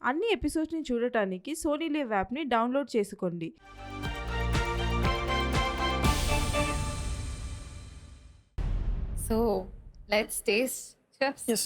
అన్ని ఎపిసోడ్స్ని చూడటానికి Sony live యాప్ని డౌన్లోడ్ చేసుకోండి. So let's taste, chefs. Yes.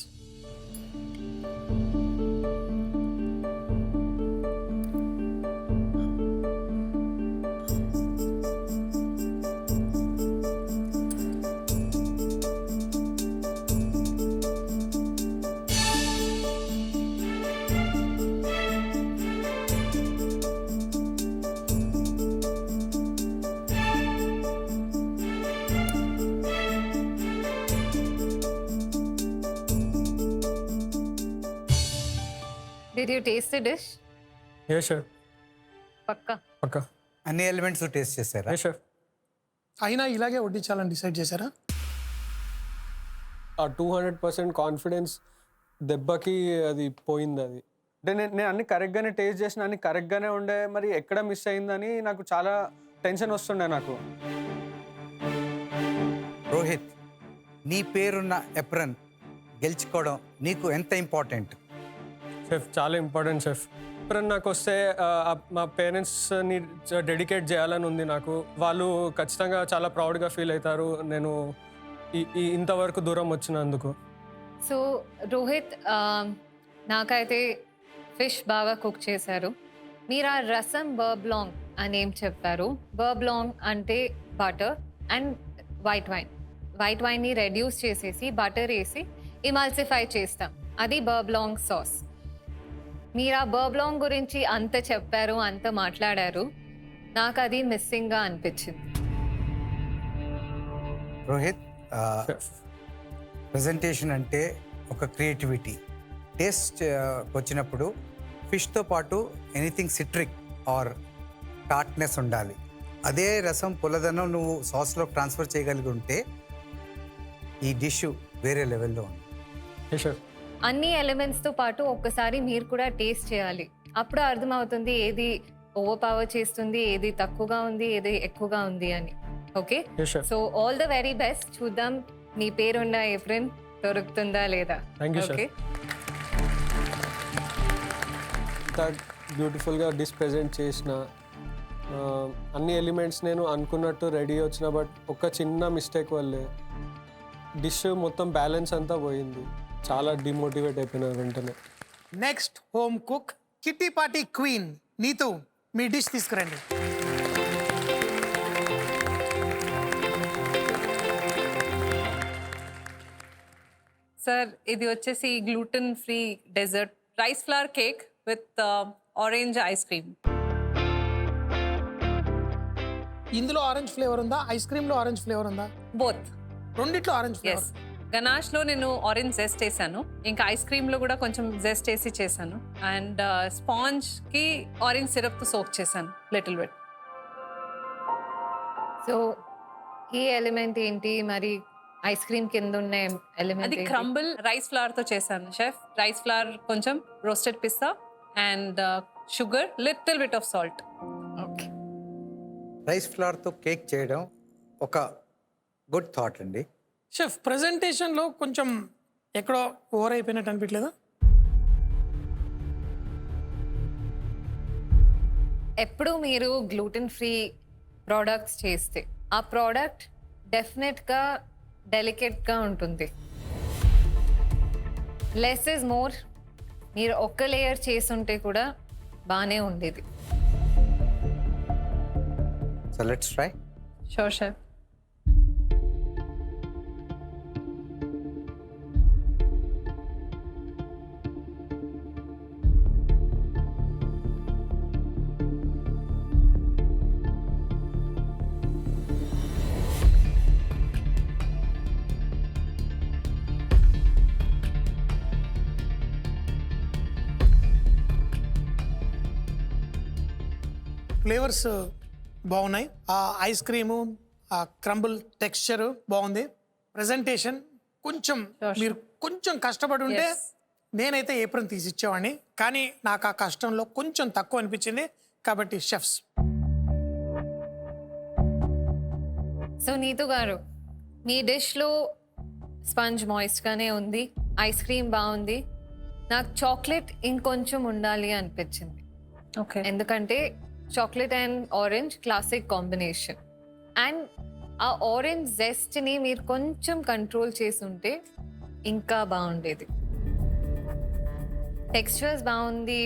Did you taste the dish? Yes, sir. Pakka. Pakka. అన్ని elements taste చేశారా? Yes, sir. అయినా ఇలాగే వడ్డించాలని డిసైడ్ చేశారా? ఆ 200% కాన్ఫిడెన్స్ దెబ్బకి అది పోయింది. అది అంటే నేను అన్ని కరెక్ట్గానే టేస్ట్ చేసిన, అన్ని కరెక్ట్గానే ఉండే, మరి ఎక్కడ మిస్ అయిందని నాకు చాలా టెన్షన్ వస్తుండే నాకు. రోహిత్, నీ పేరున్న ఎప్రన్ గెలుచుకోవడం నీకు ఎంత ఇంపార్టెంట్? షెఫ్ చాలా ఇంపార్టెంట్ షెఫ్. ఎప్పుడన్నా నాకు వస్తే మా పేరెంట్స్ని డెడికేట్ చేయాలని ఉంది నాకు. వాళ్ళు ఖచ్చితంగా చాలా ప్రౌడ్గా ఫీల్ అవుతారు నేను ఇంతవరకు దూరం వచ్చినందుకు. సో రోహిత్, నాకైతే ఫిష్ బాగా కుక్ చేశారు. మీరు ఆ రసం బర్బ్లాంగ్ అని ఏం చెప్పారు? బర్బ్లాంగ్ అంటే butter and white wine. White వైన్ని రెడ్యూస్ చేసేసి బటర్ వేసి ఇమల్సిఫై చేస్తాం, అది బర్బ్లాంగ్ సాస్. మీరు ఆ బర్బ్లాంగ్ గురించి అంత చెప్పారు, అంత మాట్లాడారు, నాకు అది మిస్సింగ్గా అనిపించింది. రోహిత్, ప్రజెంటేషన్ అంటే ఒక క్రియేటివిటీ. టేస్ట్ వచ్చినప్పుడు ఫిష్తో పాటు ఎనీథింగ్ సిట్రిక్ ఆర్ టార్ట్నెస్ ఉండాలి. అదే రసం పుల్లదనం నువ్వు సాస్లో ట్రాన్స్ఫర్ చేయగలిగి ఉంటే ఈ డిష్ వేరే లెవెల్లో ఉంది. Yes, sir. అన్ని ఎలిమెంట్స్తో పాటు ఒక్కసారి మీరు కూడా టేస్ట్ చేయాలి. అప్పుడు అర్థమవుతుంది ఏది ఓవర్ పవర్ చేస్తుంది, ఏది తక్కువగా ఉంది, ఏది ఎక్కువగా ఉంది అని. Okay, Yes, sir. So all the very best. చూద్దాం మీ పేరున్న ఎప్రిన్ దొరుకుతుందా లేదా. Thank you, sir. ఓకే, ఇంత బ్యూటిఫుల్గా డిష్ ప్రజెంట్ చేసిన, అన్ని ఎలిమెంట్స్ నేను అనుకున్నట్టు రెడీ వచ్చిన, బట్ ఒక చిన్న మిస్టేక్ వల్లే డిష్ మొత్తం బ్యాలెన్స్ అంతా పోయింది. చాలా డిమోటివేట్ అయిపోయినా వెంటనే. Next home cook kitty party queen Neetu, మీ డిష్ తీసుకురండి. సార్, ఇది వచ్చేసి gluten free dessert rice flour cake with orange ice cream. ఇందులో ఆరెంజ్ ఫ్లేవర్ ఉందా? ఐస్ క్రీమ్ లో ఆరెంజ్ ఫ్లేవర్ ఉందా? బోత్. రెండిట్లో ఆరెంజ్ ఫ్లేవర్. ఎస్, గనాష్లో నేను ఆరెంజ్ జెస్ట్ వేసాను, ఇంకా ఐస్ క్రీమ్లో కూడా కొంచెం జెస్ట్ వేసి చేశాను, అండ్ స్పాంజ్కి ఆరెంజ్ సిరప్తో సోక్ చేశాను లిటిల్ బిట్. సో ఈ ఎలిమెంట్ ఏంటి మరి? ఐస్ క్రీమ్ కింద ఉన్న అది ఎలిమెంట్ క్రంబుల్ రైస్ ఫ్లవర్తో చేశాను షెఫ్. రైస్ ఫ్లవర్, కొంచెం రోస్టెడ్ పిస్తా and sugar, little bit of salt. Okay, rice ఫ్లవర్తో కేక్ చేయడం ఒక గుడ్ థాట్ అండి. షెఫ్, ప్రెజెంటేషన్లో కొంచెం ఎక్కడో ఓవర్ అయిపోయినట్టు అనిపించలేదా? ఎప్పుడు మీరు గ్లూటెన్ ఫ్రీ ప్రోడక్ట్స్ చేస్తే ఆ ప్రోడక్ట్ డెఫినెట్గా డెలికేట్గా ఉంటుంది. Less is more. మీరు ఒక్క లేయర్ చేసుంటే కూడా బాగానే ఉండేది. So let's try. Sure chef. Flavours బాగున్నాయి. ఆ ఐస్ క్రీము, ఆ క్రంబుల్ టెక్స్చర్ బాగుంది. ప్రెజెంటేషన్ కొంచెం మీరు కొంచెం కష్టపడి ఉంటే Yes. నేనైతే ఏప్రిల్ తీసి ఇచ్చేవాడిని, కానీ నాకు ఆ కష్టంలో కొంచెం తక్కువ అనిపించింది. కాబట్టి షెఫ్స్. సో నీతు గారు, మీ డిష్లో స్పంజ్ మాయిస్ట్గానే ఉంది, ఐస్ క్రీమ్ బాగుంది, నాకు చాక్లెట్ ఇంకొంచెం ఉండాలి అనిపించింది, ఓకే. ఎందుకంటే chocolate and orange classic combination. And ఆ ఆరెంజ్ జెస్ట్ని మీరు కొంచెం కంట్రోల్ చేసి ఉంటే ఇంకా బాగుండేది. టెక్స్చర్స్ బాగుంది,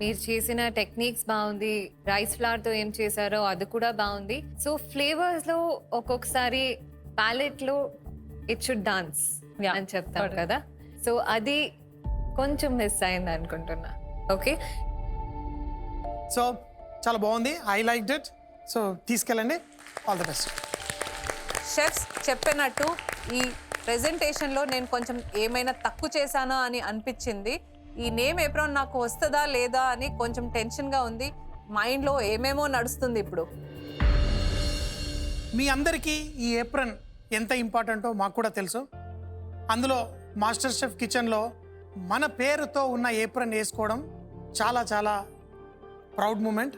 మీరు చేసిన టెక్నిక్స్ బాగుంది, రైస్ ఫ్లవర్తో ఏం చేశారో అది కూడా బాగుంది. సో ఫ్లేవర్స్లో ఒక్కొక్కసారి ప్యాలెట్లో ఇట్ షుడ్ డాన్స్ Yeah, అని చెప్తాం correct. కదా, సో అది కొంచెం మిస్ అయింది అనుకుంటున్నా. ఓకే, సో చాలా బాగుంది, ఐ లైక్ ఇట్. సో తీసుకెళ్ళండి, ఆల్ ద బెస్ట్. షెఫ్స్ చెప్పినట్టు ఈ ప్రెజెంటేషన్లో నేను కొంచెం ఏమైనా తక్కువ చేశానా అని అనిపించింది. ఈ నేమ్ ఎప్రాన్ నాకు వస్తుందా లేదా అని కొంచెం టెన్షన్గా ఉంది. మైండ్లో ఏమేమో నడుస్తుంది ఇప్పుడు. మీ అందరికీ ఈ ఏప్రన్ ఎంత ఇంపార్టెంటో మాకు కూడా తెలుసు. అందులో మాస్టర్ షెఫ్ కిచెన్లో మన పేరుతో ఉన్న ఏప్రన్ వేసుకోవడం చాలా చాలా proud moment.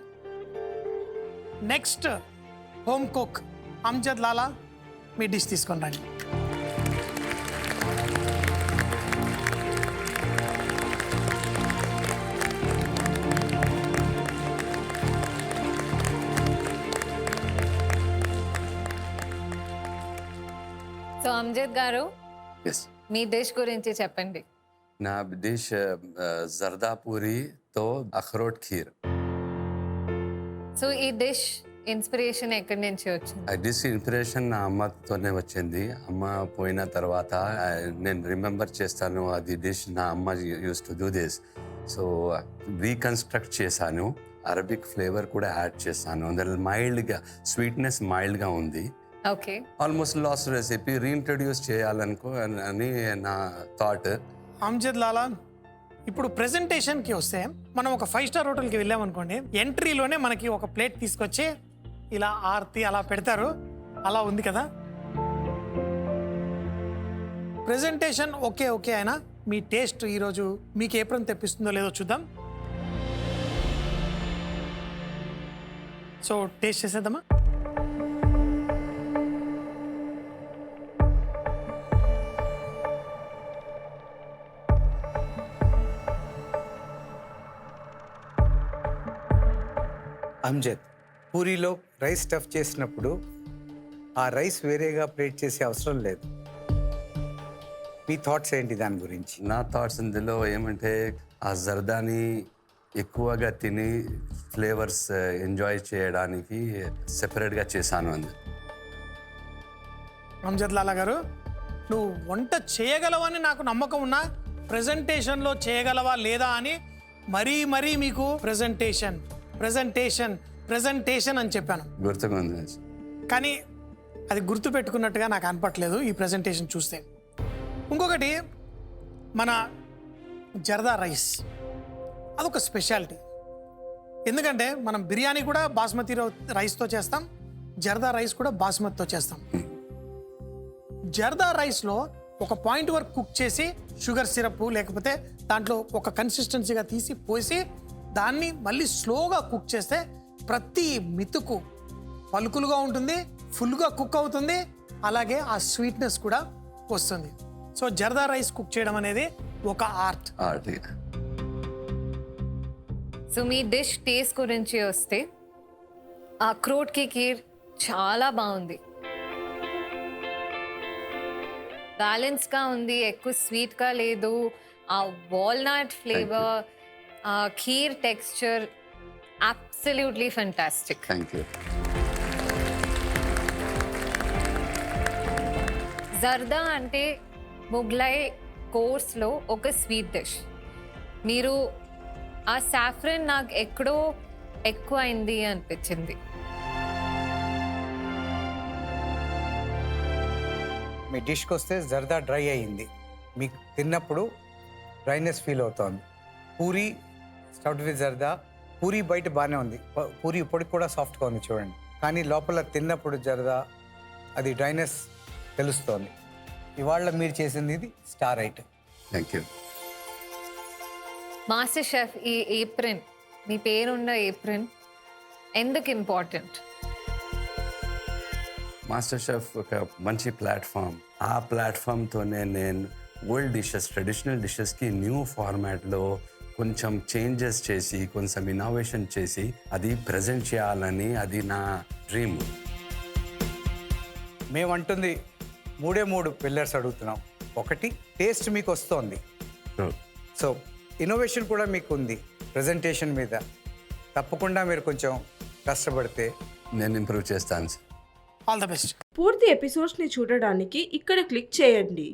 Next home cook Amjad Lala, మీ డిష్ తీసుకొని రండి. సో అమ్జద్ గారు ఎస్, మీ డిష్ గురించి చెప్పండి. నా డిష్ జర్దా పూరితో అఖ్రోట్ ఖీర్. సో ఈ డిష్ ఇన్స్పిరేషన్ ఎక్కడి నుంచి వచ్చింది? ఆ డిష్ ఇన్స్పిరేషన్ నా అమ్మతోనే వచ్చింది. అమ్మ పోయిన తర్వాత నేను రిమెంబర్ చేస్తాను, అది డిష్ నా అమ్మ use to do this. So reconstruct చేశాను, అరబిక్ ఫ్లేవర్ కూడా యాడ్ చేశాను. అందులో మైల్డ్గా స్వీట్నెస్ మైల్డ్గా ఉంది. Okay, almost last recipe reintroduce చేయాలనుకో అని నా థాట్. అమ్జద్ లాలా, ఇప్పుడు ప్రెజెంటేషన్కి వస్తే మనం ఒక 5 స్టార్ హోటల్కి వెళ్ళామనుకోండి, ఎంట్రీలోనే మనకి ఒక ప్లేట్ తీసుకొచ్చి ఇలా ఆర్తి అలా పెడతారు, అలా ఉంది కదా. ప్రెజెంటేషన్ ఓకే ఓకే అయినా మీ టేస్ట్ ఈరోజు మీకు ఏప్రిల్ తెప్పిస్తుందో లేదో చూద్దాం. సో టేస్ట్ చేసేద్దామా? అమ్జద్, పూరీలో రైస్ స్టఫ్ చేసినప్పుడు ఆ రైస్ వేరేగా ప్లేట్ చేసే అవసరం లేదు. మీ థాట్స్ ఏంటి దాని గురించి? నా థాట్స్ ఇందులో ఏమంటే, ఆ జర్దాని ఎక్కువగా తిని ఫ్లేవర్స్ ఎంజాయ్ చేయడానికి సెపరేట్గా చేశాను. అమ్జద్ లాలా గారు, నువ్వు వంట చేయగలవని నాకు నమ్మకం ఉన్నా, ప్రెజెంటేషన్లో చేయగలవా లేదా అని మరీ మీకు ప్రెజెంటేషన్ అని చెప్పాను. గుర్తుగా ఉంది. కానీ అది గుర్తు పెట్టుకున్నట్టుగా నాకు అనిపట్లేదు ఈ ప్రెజెంటేషన్ చూస్తే. ఇంకొకటి, మన జర్దా రైస్ అదొక స్పెషాలిటీ. ఎందుకంటే మనం బిర్యానీ కూడా బాస్మతి రైస్తో చేస్తాం, జర్దా రైస్ కూడా బాస్మతితో చేస్తాం. జర్దా రైస్లో ఒక పాయింట్ వరకు కుక్ చేసి షుగర్ సిరప్ లేకపోతే దాంట్లో ఒక కన్సిస్టెన్సీగా తీసి పోసి దాన్ని మళ్ళీ స్లోగా కుక్ చేస్తే ప్రతి మితుకు పలుకులుగా ఉంటుంది, ఫుల్గా కుక్ అవుతుంది, అలాగే ఆ స్వీట్నెస్ కూడా వస్తుంది. సో జర్దా రైస్ కుక్ చేయడం అనేది ఒక ఆర్ట్. సో మీ డిష్ టేస్ట్ గురించి వస్తే, ఆ అక్రోట్ కి కీర్ చాలా బాగుంది, బ్యాలెన్స్గా ఉంది, ఎక్కువ స్వీట్గా లేదు. ఆ వాల్నట్ ఫ్లేవర్, ఆ kheer texture absolutely fantastic. Thank you. Zarda అంటే ముగ్లై కోర్స్లో ఒక స్వీట్ డిష్. మీరు ఆ సాఫ్రన్ నాకు ఎక్కడో ఎక్కువ అయింది అనిపించింది. మీ డిష్కి వస్తే జర్దా డ్రై అయ్యింది, మీకు తిన్నప్పుడు డ్రైనెస్ ఫీల్ అవుతోంది. పూరి స్టఫ్డ్ విత్ జర్దా, పూరి బయట బాగానే ఉంది, పూరి ఇప్పటికి కూడా సాఫ్ట్గా ఉంది చూడండి, కానీ లోపల తిన్నప్పుడు జర్దా అది డ్రైనెస్ తెలుస్తోంది. ఇవాళ మీరు చేసింది ఇది star item. Thank you. Master chef, ఈ ఏప్రిన్, మీ పేరున్న ఏప్రిన్ ఎందుకు ఇంపార్టెంట్? మాస్టర్ షెఫ్ ఒక మంచి ప్లాట్ఫామ్. ఆ ప్లాట్ఫామ్తోనే నేను ఓల్డ్ డిషెస్ ట్రెడిషనల్ డిషెస్కి న్యూ ఫార్మాట్లో కొంచెం చేంజెస్ చేసి కొంచెం ఇన్నోవేషన్ చేసి అది ప్రజెంట్ చేయాలని అది నా డ్రీమ్. మేము అంటుంది 3 పిల్లర్స్ అడుగుతున్నాం. ఒకటి, టేస్ట్ మీకు వస్తోంది, సో ఇన్నోవేషన్ కూడా మీకు ఉంది ప్రజెంటేషన్ మీద. తప్పకుండా మీరు కొంచెం కష్టపడితే నేను ఇంప్రూవ్ చేస్తాను సార్. All the best. పూర్తి ఎపిసోడ్స్ని చూడడానికి ఇక్కడ క్లిక్ చేయండి.